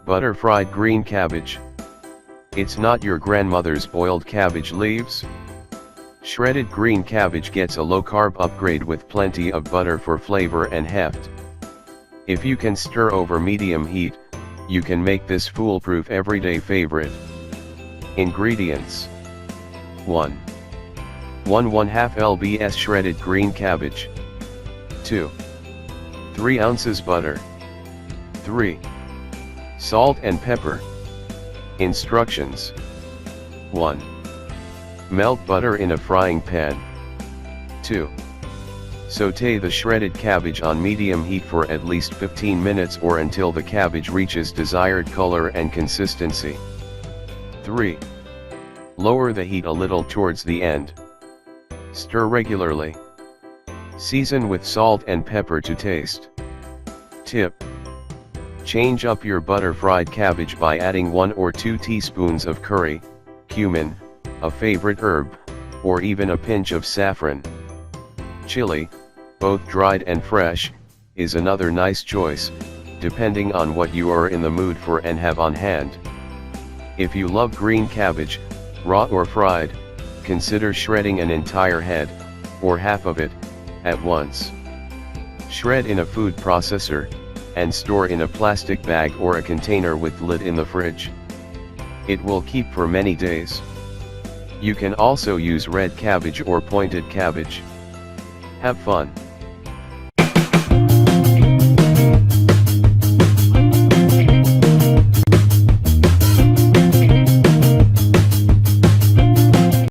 Butter fried green cabbage. It's not your grandmother's boiled cabbage leaves. Shredded green cabbage gets a low-carb upgrade with plenty of butter for flavor and heft. If you can stir over medium heat, you can make this foolproof everyday favorite. Ingredients: 1. 1½ lbs shredded green cabbage. 2. 3 ounces butter. 3. Salt and pepper. Instructions: 1. Melt butter in a frying pan. 2. Sauté the shredded cabbage on medium heat for at least 15 minutes or until the cabbage reaches desired color and consistency. 3. Lower the heat a little towards the end. Stir regularly. Season with salt and pepper to taste. Tip: change up your butter fried cabbage by adding 1 or 2 teaspoons of curry, cumin, a favorite herb, or even a pinch of saffron. Chili, both dried and fresh, is another nice choice, depending on what you are in the mood for and have on hand. If you love green cabbage, raw or fried, consider shredding an entire head, or half of it, at once. Shred in a food processor, and store in a plastic bag or a container with lid in the fridge. It will keep for many days. You can also use red cabbage or pointed cabbage. Have fun!